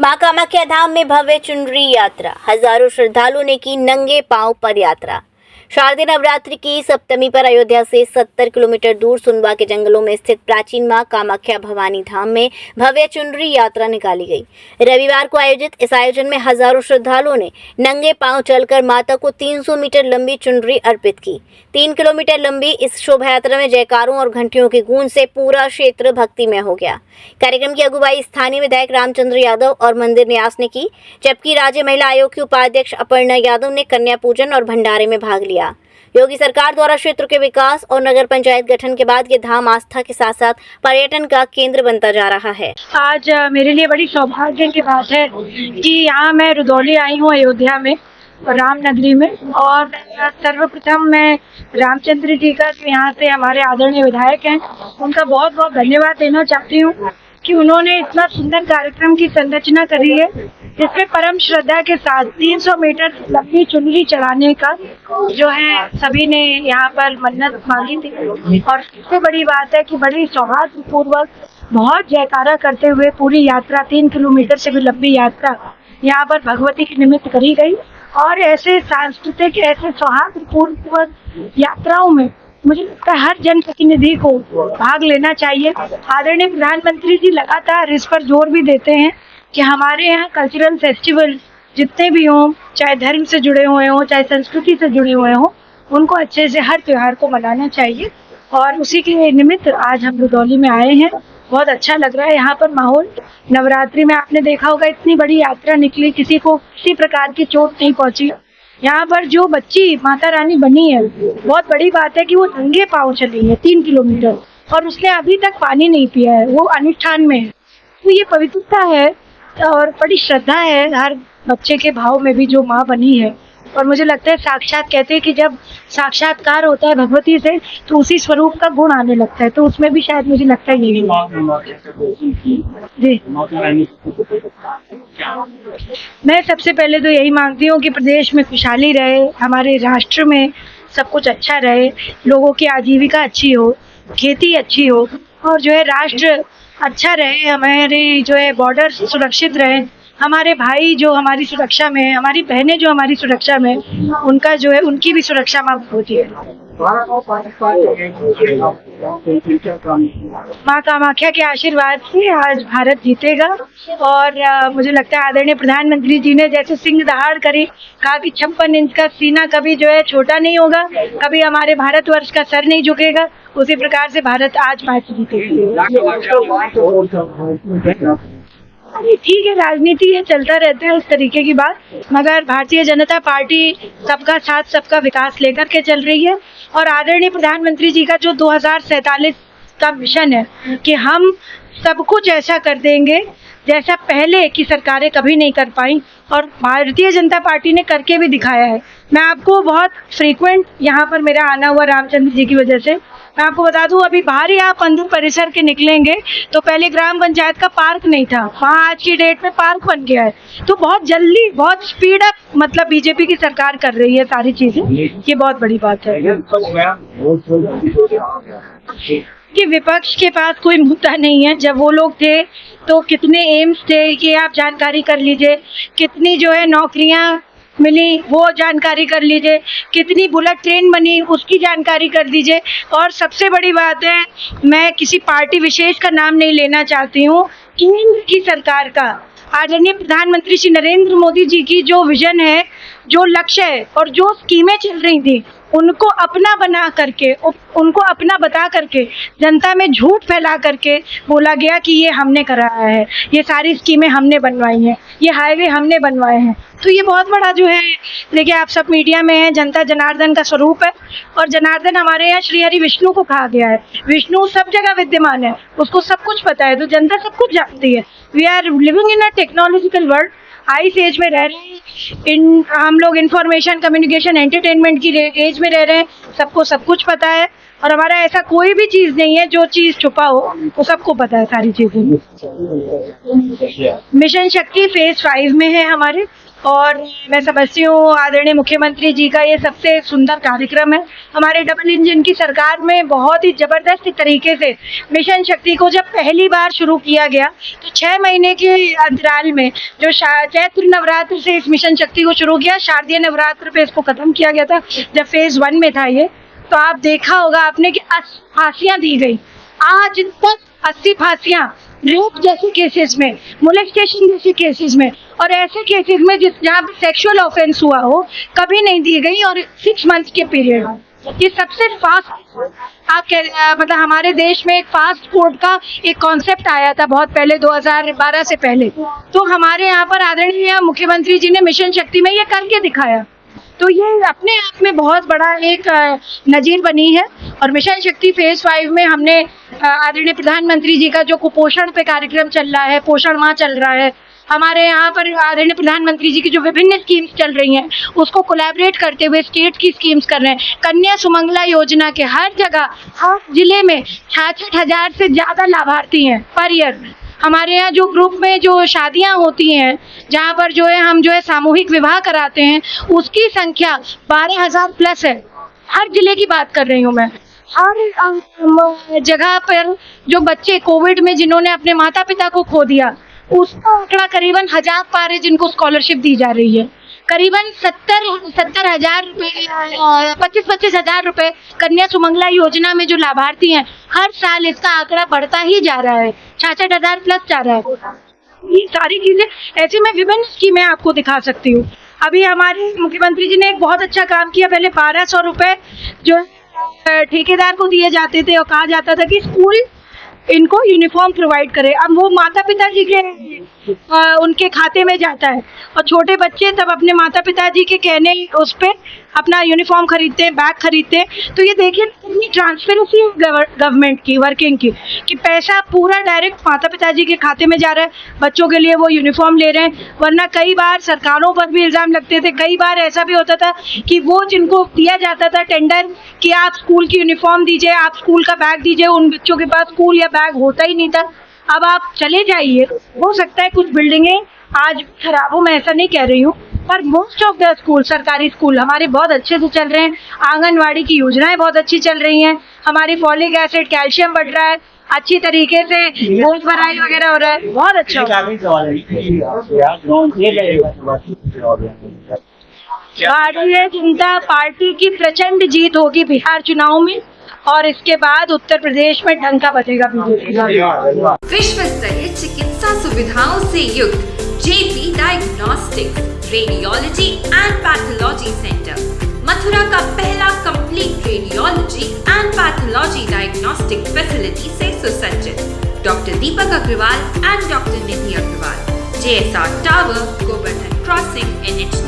मां कामाख्या धाम में भव्य चुनरी यात्रा, हजारों श्रद्धालुओं ने की नंगे पांव पदयात्रा। शारदीय नवरात्रि की सप्तमी पर अयोध्या से 70 किलोमीटर दूर सुनवा के जंगलों में स्थित प्राचीन मां कामाख्या भवानी धाम में भव्य चुनरी यात्रा निकाली गई। रविवार को आयोजित इस आयोजन में हजारों श्रद्धालुओं ने नंगे पांव चलकर माता को 300 मीटर लंबी चुनरी अर्पित की। 3 किलोमीटर लंबी इस शोभा यात्रा में जयकारों और घंटियों की गूंज से पूरा क्षेत्र भक्तिमय हो गया। कार्यक्रम की अगुवाई स्थानीय विधायक रामचंद्र यादव और मंदिर न्यास ने की, जबकि राज्य महिला आयोग की उपाध्यक्ष अपर्णा यादव ने कन्या पूजन और भंडारे में भाग लिया। योगी सरकार द्वारा क्षेत्र के विकास और नगर पंचायत गठन के बाद ये धाम आस्था के साथ साथ पर्यटन का केंद्र बनता जा रहा है। आज मेरे लिए बड़ी सौभाग्य की बात है कि यहाँ मैं रुदौली आई हूँ, अयोध्या में, राम नगरी में। और सर्वप्रथम मैं रामचंद्र जी का, जो यहाँ से हमारे आदरणीय विधायक हैं, उनका बहुत बहुत धन्यवाद देना चाहती हूँ कि उन्होंने इतना सुंदर कार्यक्रम की संरचना करी है, जिसमें परम श्रद्धा के साथ 300 मीटर लंबी चुनरी चढ़ाने का जो है सभी ने यहाँ पर मन्नत मांगी थी। और सबसे बड़ी बात है कि बड़ी सौहार्दपूर्वक बहुत जयकारा करते हुए पूरी यात्रा 3 किलोमीटर से भी लंबी यात्रा यहाँ पर भगवती के निमित्त करी गई। और ऐसे सांस्कृतिक, ऐसे सौहार्दपूर्वक यात्राओं में मुझे लगता है हर जनप्रतिनिधि को भाग लेना चाहिए। आदरणीय प्रधानमंत्री जी लगातार इस पर जोर भी देते हैं कि हमारे यहाँ कल्चरल फेस्टिवल जितने भी हों, चाहे धर्म से जुड़े हुए हों, चाहे संस्कृति से जुड़े हुए हों, उनको अच्छे से हर त्योहार को मनाना चाहिए। और उसी के निमित्त आज हम रुदौली में आए हैं। बहुत अच्छा लग रहा है यहाँ पर माहौल। नवरात्रि में आपने देखा होगा इतनी बड़ी यात्रा निकली, किसी को किसी प्रकार की चोट नहीं पहुंची। यहाँ पर जो बच्ची माता रानी बनी है, बहुत बड़ी बात है कि वो नंगे पांव चली है 3 किलोमीटर, और उसने अभी तक पानी नहीं पिया है, वो अनुष्ठान में है। तो ये पवित्रता है और बड़ी श्रद्धा है हर बच्चे के भाव में भी जो माँ बनी है। और मुझे लगता है साक्षात, कहते हैं कि जब साक्षात्कार होता है भगवती से तो उसी स्वरूप का गुण आने लगता है, तो उसमें भी शायद मुझे लगता है यही जी। मैं सबसे पहले तो यही मांगती हूँ कि प्रदेश में खुशहाली रहे, हमारे राष्ट्र में सब कुछ अच्छा रहे, लोगों की आजीविका अच्छी हो, खेती अच्छी हो, और जो है राष्ट्र अच्छा रहे, हमारे जो है बॉर्डर सुरक्षित रहे, हमारे भाई जो हमारी सुरक्षा में है, हमारी बहनें जो हमारी सुरक्षा में, उनका जो है उनकी भी सुरक्षा माँ होती है। माँ कामाख्या के आशीर्वाद से आज भारत जीतेगा। और मुझे लगता है आदरणीय प्रधानमंत्री जी ने जैसे सिंह दहाड़ करी, कहा कि 56 इंच का सीना कभी जो है छोटा नहीं होगा, कभी हमारे भारतवर्ष का सर नहीं झुकेगा, उसी प्रकार से भारत आज मैच जीतेगा। ठीक है, राजनीति है, चलता रहता है इस तरीके की बात, मगर भारतीय जनता पार्टी सबका साथ सबका विकास लेकर के चल रही है। और आदरणीय प्रधानमंत्री जी का जो 2047 का मिशन है कि हम सब कुछ ऐसा कर देंगे जैसा पहले की सरकारें कभी नहीं कर पाई, और भारतीय जनता पार्टी ने करके भी दिखाया है। मैं आपको बहुत फ्रीक्वेंट यहाँ पर मेरा आना हुआ रामचंद्र जी की वजह से, मैं आपको बता दूं, अभी बाहर ही आप अंदर परिसर के निकलेंगे तो पहले ग्राम पंचायत का पार्क नहीं था, वहाँ आज की डेट में पार्क बन गया है। तो बहुत जल्दी, बहुत स्पीड अप, मतलब बीजेपी की सरकार कर रही है सारी चीजें, ये बहुत बड़ी बात है। कि विपक्ष के पास कोई मुद्दा नहीं है। जब वो लोग थे तो कितने एम्स थे ये आप जानकारी कर लीजिए, कितनी जो है नौकरियां मिली वो जानकारी कर लीजिए, कितनी बुलेट ट्रेन बनी उसकी जानकारी कर दीजिए। और सबसे बड़ी बात है, मैं किसी पार्टी विशेष का नाम नहीं लेना चाहती हूँ, केंद्र की सरकार का, आदरणीय प्रधानमंत्री श्री नरेंद्र मोदी जी की जो विजन है, जो लक्ष्य है, और जो स्कीमें चल रही थी उनको अपना बना करके, उनको अपना बता करके जनता में झूठ फैला करके बोला गया कि ये हमने कराया है, ये सारी स्कीमें हमने बनवाई हैं, ये हाईवे हमने बनवाए हैं। तो ये बहुत बड़ा जो है, देखिए आप सब मीडिया में हैं, जनता जनार्दन का स्वरूप है, और जनार्दन हमारे यहाँ श्री हरि विष्णु को कहा गया है। विष्णु सब जगह विद्यमान है, उसको सब कुछ पता है, तो जनता सब कुछ जानती है। We are living in a technological world, high age में रह रहे हैं, हम लोग इंफॉर्मेशन, कम्युनिकेशन, एंटरटेनमेंट की एज में रह रहे हैं, सबको सब कुछ पता है। और हमारा ऐसा कोई भी चीज नहीं है जो चीज छुपा हो, वो सबको पता है सारी चीजें। मिशन शक्ति फेज 5 में है हमारे, और मैं समझती हूँ आदरणीय मुख्यमंत्री जी का ये सबसे सुंदर कार्यक्रम है। हमारे डबल इंजन की सरकार में बहुत ही जबरदस्त तरीके से मिशन शक्ति को जब पहली बार शुरू किया गया तो 6 महीने के अंतराल में जो चैत्र नवरात्र से इस मिशन शक्ति को शुरू किया, शारदीय नवरात्र पे इसको खत्म किया गया था जब फेज 1 में था ये। तो आप देखा होगा आपने कि 80 फांसियां दी गई, आज तक 80 फांसियां रेप जैसे केसेस में, मोलेस्टेशन जैसे केसेस में और ऐसे केसेस में जहाँ पे सेक्सुअल ऑफेंस हुआ हो कभी नहीं दी गई, और 6 मंथ के पीरियड में ये सबसे फास्ट। मतलब हमारे देश में एक फास्ट कोर्ट का एक कॉन्सेप्ट आया था बहुत पहले 2012 से पहले, तो हमारे यहाँ पर आदरणीय मुख्यमंत्री जी ने मिशन शक्ति में ये करके दिखाया। तो ये अपने आप में बहुत बड़ा एक नजीर बनी है। और मिशन शक्ति फेज 5 में हमने आदरणीय प्रधानमंत्री जी का जो कुपोषण पे कार्यक्रम चल रहा है, पोषण माह चल रहा है, हमारे यहाँ पर आदरणीय प्रधानमंत्री जी की जो विभिन्न स्कीम्स चल रही हैं उसको कोलैबोरेट करते हुए स्टेट की स्कीम्स कर रहे हैं। कन्या सुमंगला योजना के हर जगह हर जिले में 66,000 से ज़्यादा लाभार्थी हैं पर ईयर। हमारे यहाँ जो ग्रुप में जो शादियाँ होती हैं, जहाँ पर जो है हम जो है सामूहिक विवाह कराते हैं, उसकी संख्या 12,000 प्लस है। हर जिले की बात कर रही हूँ मैं। हर जगह पर जो बच्चे कोविड में जिन्होंने अपने माता पिता को खो दिया, उसका आंकड़ा करीबन 1000 पार है जिनको स्कॉलरशिप दी जा रही है। करीबन 70,000 रुपये, 25,000 रुपये कन्या सुमंगला योजना में जो लाभार्थी हैं, हर साल इसका आंकड़ा बढ़ता ही जा रहा है, 66,000 प्लस जा रहा है। ये सारी चीजें ऐसी मैं विभिन्न स्कीमें आपको दिखा सकती हूँ। अभी हमारे मुख्यमंत्री जी ने एक बहुत अच्छा काम किया। पहले 1200 रुपये जो ठेकेदार को दिए जाते थे और कहा जाता था कि स्कूल इनको यूनिफॉर्म प्रोवाइड करे, अब वो माता पिता जी के उनके खाते में जाता है और छोटे बच्चे तब अपने माता पिता जी के कहने उस पर अपना यूनिफॉर्म खरीदते हैं, बैग खरीदते हैं। तो ये देखिए कितनी ट्रांसपेरेंसी गवर्नमेंट की वर्किंग की कि पैसा पूरा डायरेक्ट माता पिता जी के खाते में जा रहा है, बच्चों के लिए वो यूनिफॉर्म ले रहे हैं। वरना कई बार सरकारों पर भी इल्ज़ाम लगते थे, कई बार ऐसा भी होता था कि वो जिनको दिया जाता था टेंडर कि आप स्कूल की यूनिफॉर्म दीजिए, आप स्कूल का बैग दीजिए, उन बच्चों के पास स्कूल या बैग होता ही नहीं था। अब आप चले जाइए, हो सकता है कुछ बिल्डिंगें आज खराब हो, मैं ऐसा नहीं कह रही हूँ, पर मोस्ट ऑफ द स्कूल, सरकारी स्कूल हमारे बहुत अच्छे से चल रहे हैं। आंगनवाड़ी की योजनाएं बहुत अच्छी चल रही हैं, हमारी फॉलिक एसिड, कैल्शियम बढ़ रहा है, अच्छी तरीके से गोद भराई वगैरह हो रहा है, बहुत अच्छा। भारतीय जनता पार्टी की प्रचंड जीत होगी बिहार चुनाव में और इसके बाद उत्तर प्रदेश में डंका बजेगा बीजेपी का। विश्व स्तरीय चिकित्सा सुविधाओं से युक्त JP diagnostics radiology and pathology centre, Mathura का पहला complete radiology and pathology diagnostic facility से सुसज्जित। Doctor Deepak Agarwal and doctor Nidhi Agarwal, JSR tower, Govardhan crossing, NH